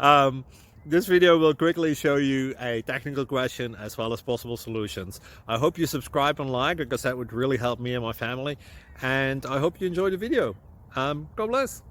um, this video will quickly show you a technical question as well as possible solutions. I hope you subscribe and like, because that would really help me and my family. And I hope you enjoy the video. God bless.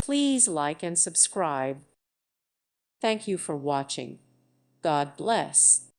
Please like and subscribe. Thank you for watching. God bless.